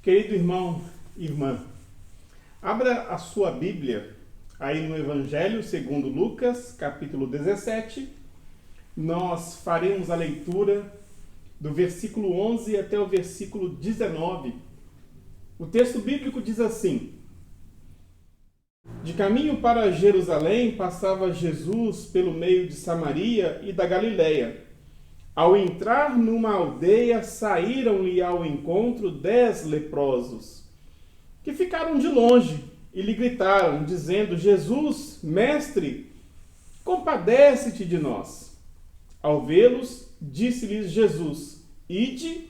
Querido irmão e irmã, abra a sua Bíblia aí no Evangelho segundo Lucas, capítulo 17. Nós faremos a leitura do versículo 11 até o versículo 19. O texto bíblico diz assim: De caminho para Jerusalém, passava Jesus pelo meio de Samaria e da Galileia. Ao entrar numa aldeia, saíram-lhe ao encontro 10 leprosos, que ficaram de longe e lhe gritaram, dizendo: Jesus, mestre, compadece-te de nós. Ao vê-los, disse-lhes Jesus: Ide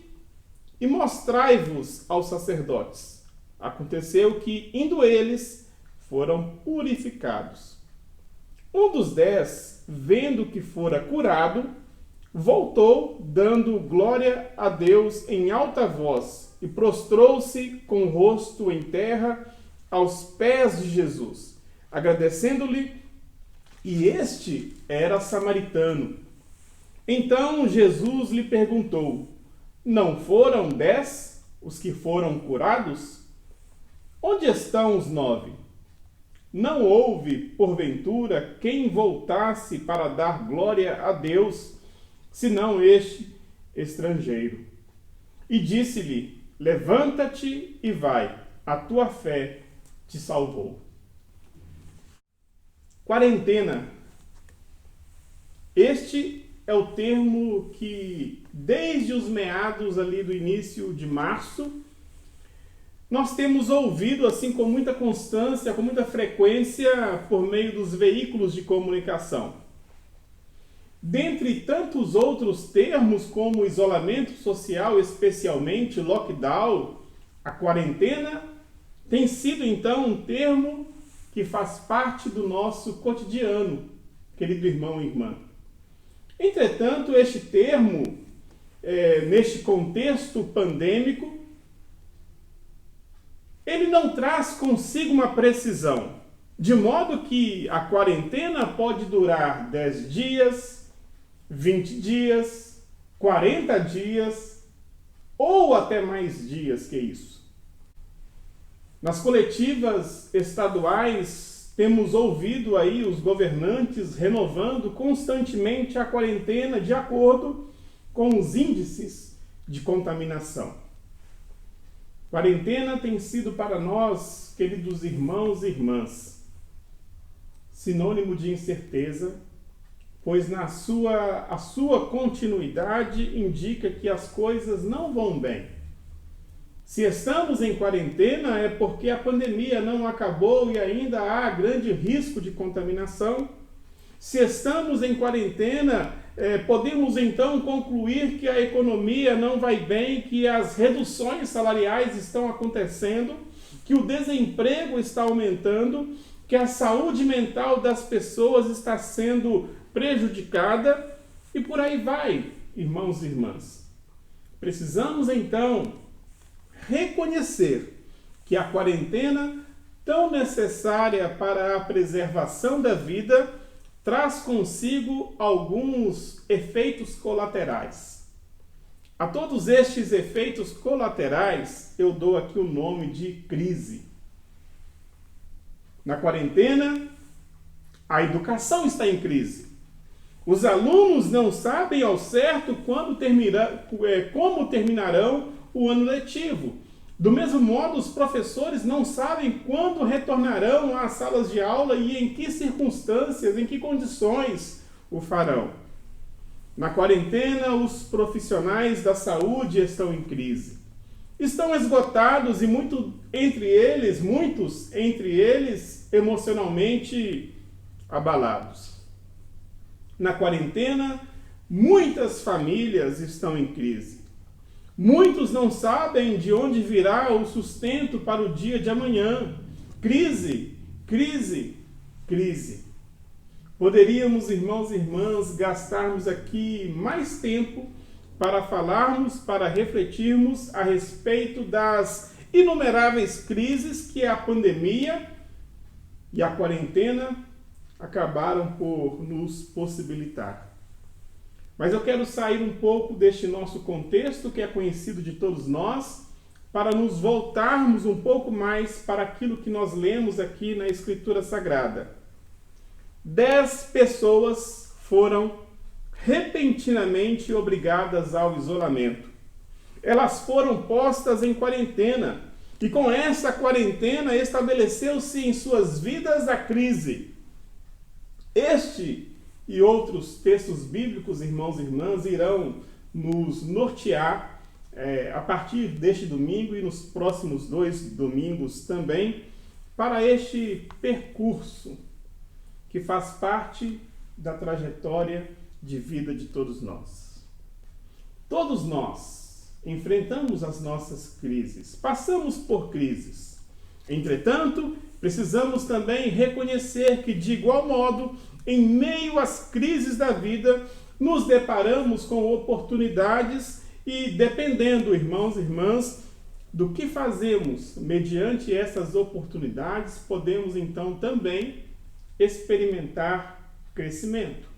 e mostrai-vos aos sacerdotes. Aconteceu que, indo eles, foram purificados. Um dos 10, vendo que fora curado, voltou, dando glória a Deus em alta voz, e prostrou-se com o rosto em terra aos pés de Jesus, agradecendo-lhe, e este era samaritano. Então Jesus lhe perguntou: Não foram 10 os que foram curados? Onde estão os 9? Não houve, porventura, quem voltasse para dar glória a Deus, senão este estrangeiro? E disse-lhe: Levanta-te e vai, a tua fé te salvou. Quarentena. Este é o termo que, desde os meados ali do início de março, nós temos ouvido assim com muita constância, com muita frequência, por meio dos veículos de comunicação. Dentre tantos outros termos, como isolamento social, especialmente lockdown, a quarentena tem sido então um termo que faz parte do nosso cotidiano, querido irmão e irmã. Entretanto, este termo, neste contexto pandêmico, ele não traz consigo uma precisão, de modo que a quarentena pode durar 10 dias, 20 dias, 40 dias ou até mais dias que isso. Nas coletivas estaduais, temos ouvido aí os governantes renovando constantemente a quarentena de acordo com os índices de contaminação. Quarentena tem sido para nós, queridos irmãos e irmãs, sinônimo de incerteza, pois a sua continuidade indica que as coisas não vão bem. Se estamos em quarentena é porque a pandemia não acabou e ainda há grande risco de contaminação. Se estamos em quarentena, podemos então concluir que a economia não vai bem, que as reduções salariais estão acontecendo, que o desemprego está aumentando, que a saúde mental das pessoas está sendo prejudicada e por aí vai, irmãos e irmãs. Precisamos então reconhecer que a quarentena, tão necessária para a preservação da vida, traz consigo alguns efeitos colaterais. A todos estes efeitos colaterais eu dou aqui o nome de crise. Na quarentena, a educação está em crise. Os alunos não sabem ao certo como terminarão o ano letivo. Do mesmo modo, os professores não sabem quando retornarão às salas de aula e em que circunstâncias, em que condições o farão. Na quarentena, os profissionais da saúde estão em crise. Estão esgotados e muitos entre eles, emocionalmente abalados. Na quarentena, muitas famílias estão em crise. Muitos não sabem de onde virá o sustento para o dia de amanhã. Crise, crise, crise. Poderíamos, irmãos e irmãs, gastarmos aqui mais tempo para falarmos, para refletirmos a respeito das inumeráveis crises que a pandemia e a quarentena acabaram por nos possibilitar. Mas eu quero sair um pouco deste nosso contexto, que é conhecido de todos nós, para nos voltarmos um pouco mais para aquilo que nós lemos aqui na Escritura Sagrada. 10 pessoas foram repentinamente obrigadas ao isolamento. Elas foram postas em quarentena, e com essa quarentena estabeleceu-se em suas vidas a crise. Este e outros textos bíblicos, irmãos e irmãs, irão nos nortear a partir deste domingo e nos próximos 2 domingos também, para este percurso que faz parte da trajetória de vida de todos nós. Todos nós enfrentamos as nossas crises, passamos por crises. Entretanto, precisamos também reconhecer que, de igual modo, em meio às crises da vida, nos deparamos com oportunidades e, dependendo, irmãos e irmãs, do que fazemos mediante essas oportunidades, podemos então também experimentar crescimento.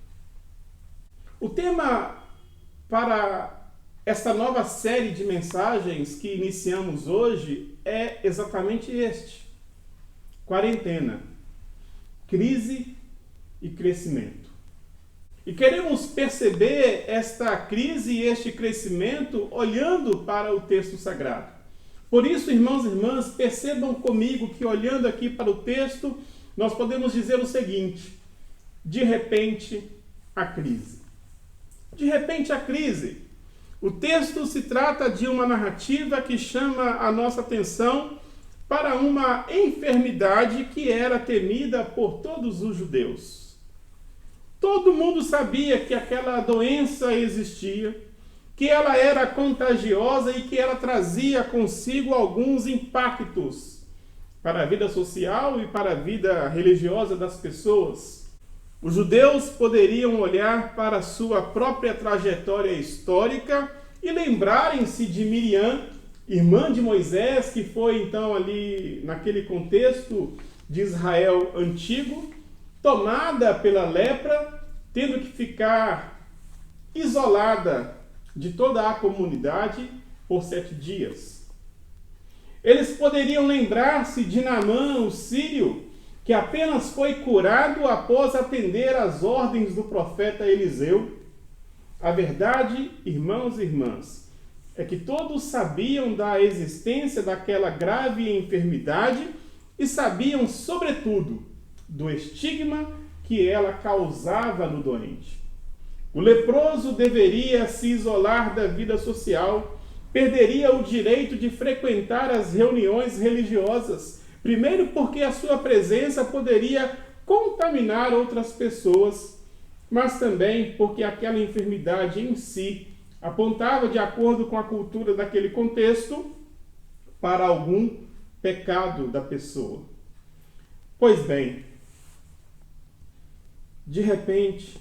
O tema para esta nova série de mensagens que iniciamos hoje é exatamente este: quarentena, crise e crescimento. E queremos perceber esta crise e este crescimento olhando para o texto sagrado. Por isso, irmãos e irmãs, percebam comigo que olhando aqui para o texto, nós podemos dizer o seguinte: de repente, a crise. De repente, a crise. O texto se trata de uma narrativa que chama a nossa atenção para uma enfermidade que era temida por todos os judeus. Todo mundo sabia que aquela doença existia, que ela era contagiosa e que ela trazia consigo alguns impactos para a vida social e para a vida religiosa das pessoas. Os judeus poderiam olhar para a sua própria trajetória histórica e lembrarem-se de Miriam, irmã de Moisés, que foi então ali naquele contexto de Israel antigo, tomada pela lepra, tendo que ficar isolada de toda a comunidade por 7 dias. Eles poderiam lembrar-se de Naamã, o sírio, que apenas foi curado após atender às ordens do profeta Eliseu. A verdade, irmãos e irmãs, é que todos sabiam da existência daquela grave enfermidade e sabiam, sobretudo, do estigma que ela causava no doente. O leproso deveria se isolar da vida social, perderia o direito de frequentar as reuniões religiosas, primeiro porque a sua presença poderia contaminar outras pessoas, mas também porque aquela enfermidade em si apontava, de acordo com a cultura daquele contexto, para algum pecado da pessoa. Pois bem, de repente,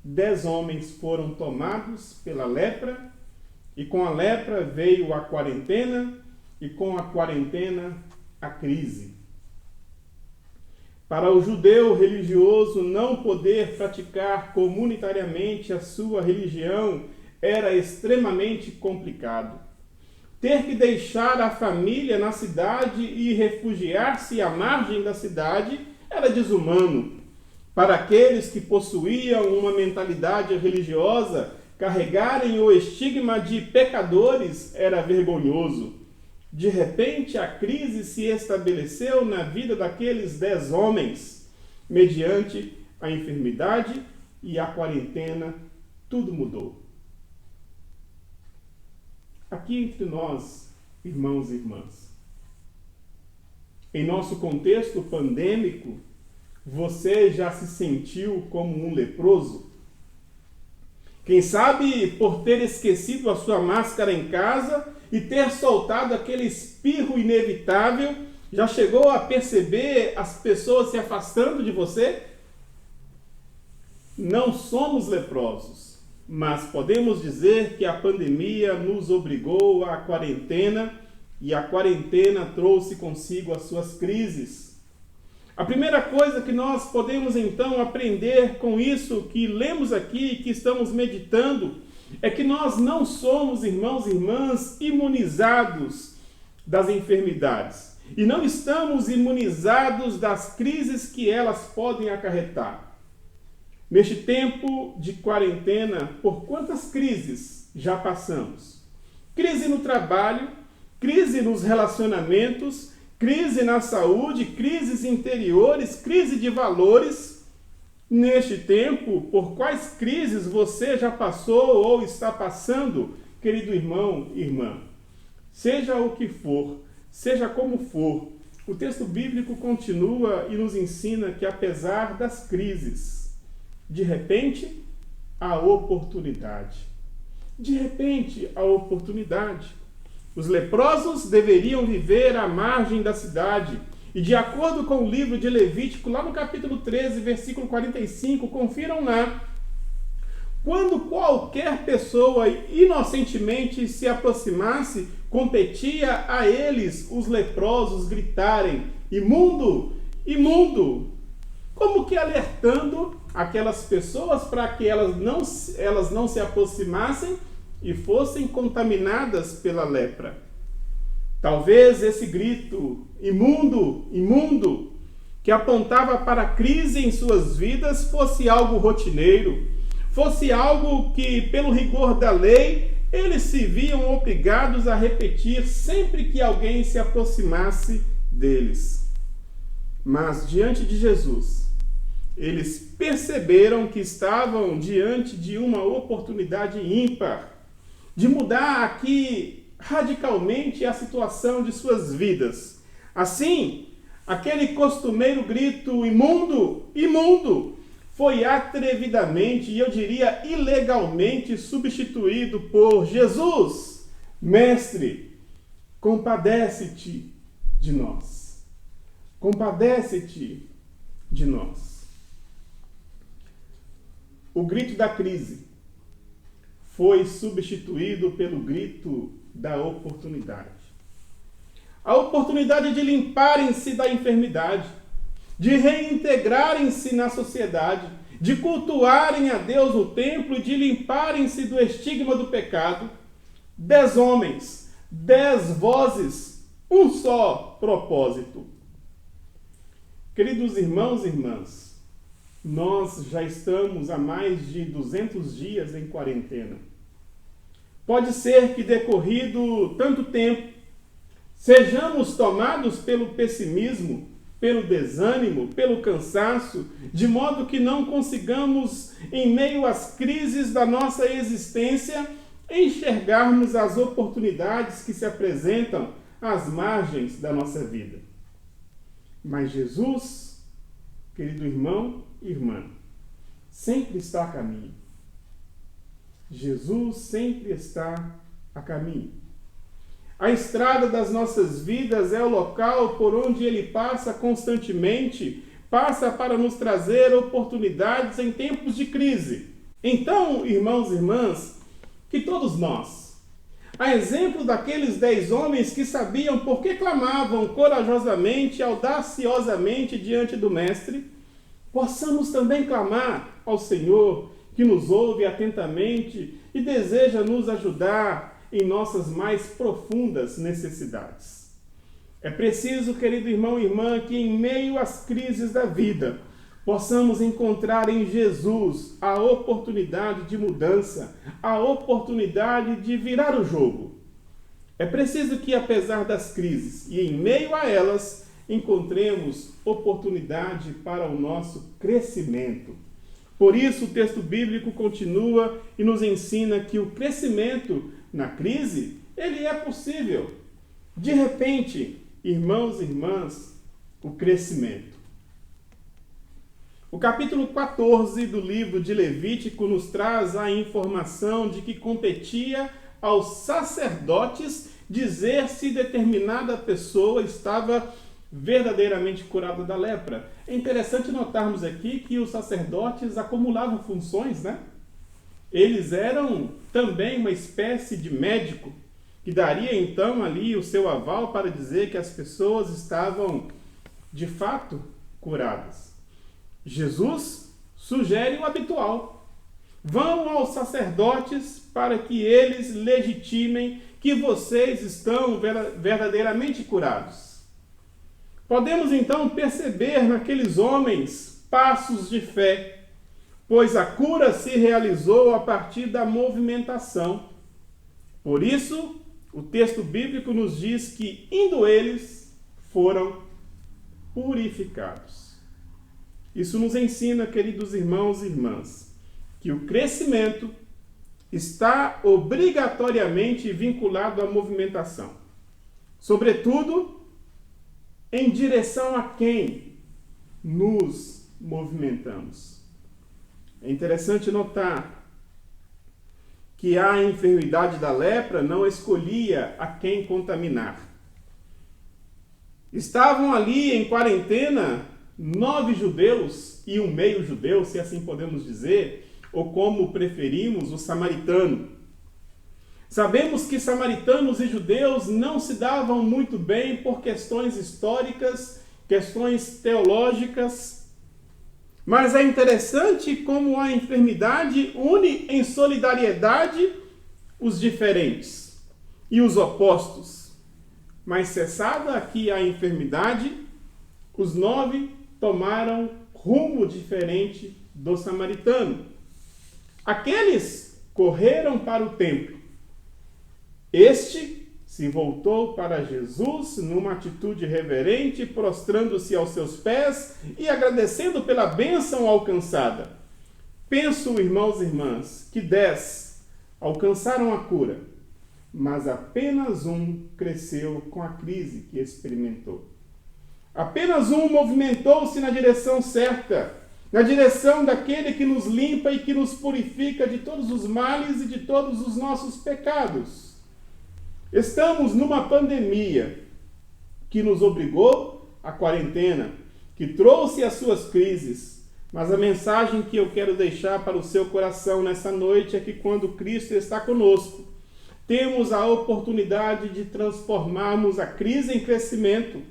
10 homens foram tomados pela lepra, e com a lepra veio a quarentena, e com a quarentena a crise. Para o judeu religioso, não poder praticar comunitariamente a sua religião era extremamente complicado. Ter que deixar a família na cidade e refugiar-se à margem da cidade era desumano. Para aqueles que possuíam uma mentalidade religiosa, carregarem o estigma de pecadores era vergonhoso. De repente, a crise se estabeleceu na vida daqueles 10 homens. Mediante a enfermidade e a quarentena, tudo mudou. Aqui entre nós, irmãos e irmãs, em nosso contexto pandêmico, você já se sentiu como um leproso? Quem sabe por ter esquecido a sua máscara em casa e ter soltado aquele espirro inevitável, já chegou a perceber as pessoas se afastando de você? Não somos leprosos, mas podemos dizer que a pandemia nos obrigou à quarentena e a quarentena trouxe consigo as suas crises. A primeira coisa que nós podemos então aprender com isso que lemos aqui, que estamos meditando, é que nós não somos, irmãos e irmãs, imunizados das enfermidades e não estamos imunizados das crises que elas podem acarretar. Neste tempo de quarentena, por quantas crises já passamos? Crise no trabalho, crise nos relacionamentos, crise na saúde, crises interiores, crise de valores. Neste tempo, por quais crises você já passou ou está passando, querido irmão e irmã? Seja o que for, seja como for, o texto bíblico continua e nos ensina que apesar das crises, de repente, há oportunidade. De repente, há oportunidade. Os leprosos deveriam viver à margem da cidade. E de acordo com o livro de Levítico, lá no capítulo 13, versículo 45, confiram lá. Quando qualquer pessoa inocentemente se aproximasse, competia a eles, os leprosos, gritarem: imundo, imundo! Como que alertando aquelas pessoas para que elas não se aproximassem e fossem contaminadas pela lepra. Talvez esse grito, imundo, imundo, que apontava para a crise em suas vidas, fosse algo rotineiro, fosse algo que, pelo rigor da lei, eles se viam obrigados a repetir sempre que alguém se aproximasse deles. Mas, diante de Jesus, eles perceberam que estavam diante de uma oportunidade ímpar de mudar aqui radicalmente a situação de suas vidas. Assim, aquele costumeiro grito imundo, imundo, foi atrevidamente, e eu diria ilegalmente, substituído por Jesus, mestre, compadece-te de nós. Compadece-te de nós. O grito da crise foi substituído pelo grito da oportunidade. A oportunidade de limparem-se da enfermidade, de reintegrarem-se na sociedade, de cultuarem a Deus no templo e de limparem-se do estigma do pecado. 10 homens, 10 vozes, um só propósito. Queridos irmãos e irmãs, nós já estamos há mais de 200 dias em quarentena. Pode ser que, decorrido tanto tempo, sejamos tomados pelo pessimismo, pelo desânimo, pelo cansaço, de modo que não consigamos, em meio às crises da nossa existência, enxergarmos as oportunidades que se apresentam às margens da nossa vida. Mas Jesus, querido irmão e irmã, sempre está a caminho. Jesus sempre está a caminho. A estrada das nossas vidas é o local por onde Ele passa constantemente, passa para nos trazer oportunidades em tempos de crise. Então, irmãos e irmãs, que todos nós, a exemplo daqueles 10 homens que sabiam por que clamavam corajosamente, audaciosamente diante do Mestre, possamos também clamar ao Senhor, que nos ouve atentamente e deseja nos ajudar em nossas mais profundas necessidades. É preciso, querido irmão e irmã, que em meio às crises da vida, possamos encontrar em Jesus a oportunidade de mudança, a oportunidade de virar o jogo. É preciso que, apesar das crises e em meio a elas, encontremos oportunidade para o nosso crescimento. Por isso, o texto bíblico continua e nos ensina que o crescimento na crise, ele é possível. De repente, irmãos e irmãs, o crescimento. O capítulo 14 do livro de Levítico nos traz a informação de que competia aos sacerdotes dizer se determinada pessoa estava verdadeiramente curada da lepra. É interessante notarmos aqui que os sacerdotes acumulavam funções, né? Eles eram também uma espécie de médico que daria então ali o seu aval para dizer que as pessoas estavam de fato curadas. Jesus sugere o habitual. Vão aos sacerdotes para que eles legitimem que vocês estão verdadeiramente curados. Podemos então perceber naqueles homens passos de fé, pois a cura se realizou a partir da movimentação. Por isso, o texto bíblico nos diz que, indo eles, foram purificados. Isso nos ensina, queridos irmãos e irmãs, que o crescimento está obrigatoriamente vinculado à movimentação. Sobretudo, em direção a quem nos movimentamos. É interessante notar que a enfermidade da lepra não escolhia a quem contaminar. Estavam ali em quarentena 9 judeus e um meio judeu, se assim podemos dizer, ou como preferimos, o samaritano. Sabemos que samaritanos e judeus não se davam muito bem por questões históricas, questões teológicas, mas é interessante como a enfermidade une em solidariedade os diferentes e os opostos. Mas cessada aqui a enfermidade, os 9 tomaram rumo diferente do samaritano. Aqueles correram para o templo. Este se voltou para Jesus numa atitude reverente, prostrando-se aos seus pés e agradecendo pela bênção alcançada. Penso, irmãos e irmãs, que 10 alcançaram a cura, mas apenas um cresceu com a crise que experimentou. Apenas um movimentou-se na direção certa, na direção daquele que nos limpa e que nos purifica de todos os males e de todos os nossos pecados. Estamos numa pandemia que nos obrigou à quarentena, que trouxe as suas crises, mas a mensagem que eu quero deixar para o seu coração nessa noite é que quando Cristo está conosco, temos a oportunidade de transformarmos a crise em crescimento,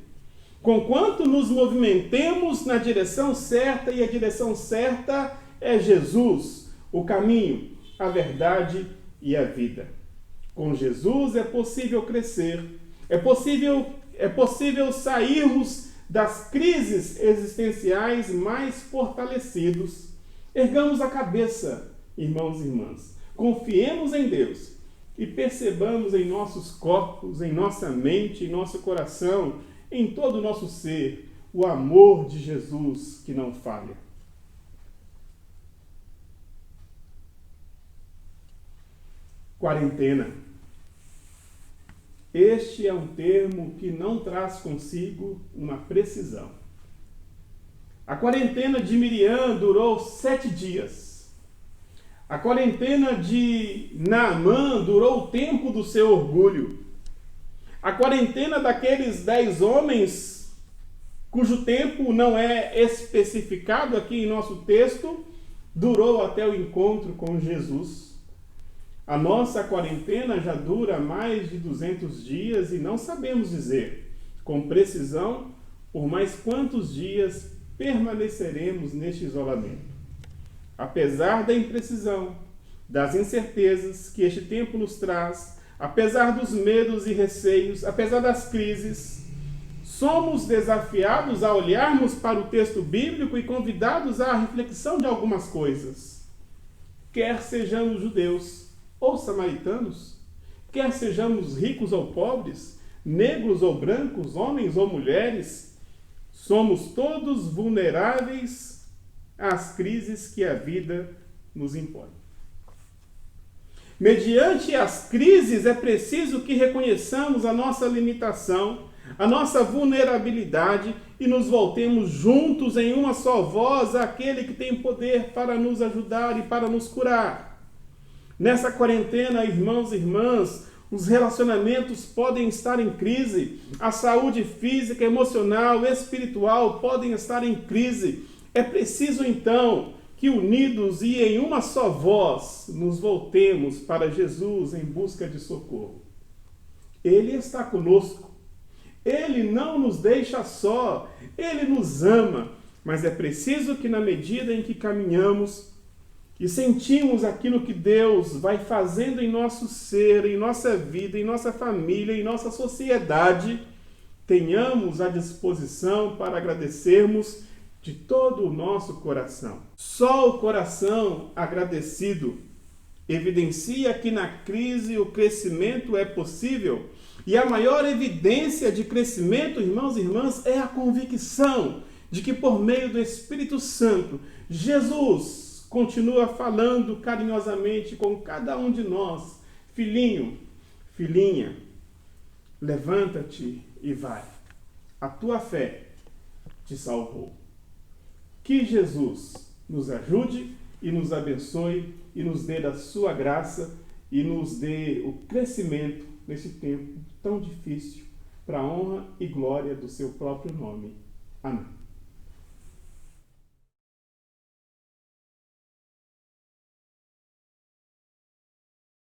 conquanto nos movimentemos na direção certa, e a direção certa é Jesus, o caminho, a verdade e a vida. Com Jesus é possível crescer, é possível sairmos das crises existenciais mais fortalecidos. Ergamos a cabeça, irmãos e irmãs, confiemos em Deus e percebamos em nossos corpos, em nossa mente, em nosso coração, em todo o nosso ser, o amor de Jesus que não falha. Quarentena. Este é um termo que não traz consigo uma precisão. A quarentena de Miriam durou 7 dias. A quarentena de Naamã durou o tempo do seu orgulho. A quarentena daqueles 10 homens, cujo tempo não é especificado aqui em nosso texto, durou até o encontro com Jesus. A nossa quarentena já dura mais de 200 dias e não sabemos dizer, com precisão, por mais quantos dias permaneceremos neste isolamento. Apesar da imprecisão, das incertezas que este tempo nos traz, apesar dos medos e receios, apesar das crises, somos desafiados a olharmos para o texto bíblico e convidados à reflexão de algumas coisas. Quer sejamos judeus ou samaritanos, quer sejamos ricos ou pobres, negros ou brancos, homens ou mulheres, somos todos vulneráveis às crises que a vida nos impõe. Mediante as crises, é preciso que reconheçamos a nossa limitação, a nossa vulnerabilidade e nos voltemos juntos em uma só voz àquele que tem poder para nos ajudar e para nos curar. Nessa quarentena, irmãos e irmãs, os relacionamentos podem estar em crise, a saúde física, emocional, espiritual podem estar em crise. É preciso então que unidos e em uma só voz nos voltemos para Jesus em busca de socorro. Ele está conosco, Ele não nos deixa só, Ele nos ama, mas é preciso que na medida em que caminhamos, e sentimos aquilo que Deus vai fazendo em nosso ser, em nossa vida, em nossa família, em nossa sociedade, tenhamos a disposição para agradecermos de todo o nosso coração. Só o coração agradecido evidencia que na crise o crescimento é possível. E a maior evidência de crescimento, irmãos e irmãs, é a convicção de que por meio do Espírito Santo, Jesus continua falando carinhosamente com cada um de nós. Filhinho, filhinha, levanta-te e vai. A tua fé te salvou. Que Jesus nos ajude e nos abençoe e nos dê da sua graça e nos dê o crescimento nesse tempo tão difícil, para a honra e glória do seu próprio nome. Amém.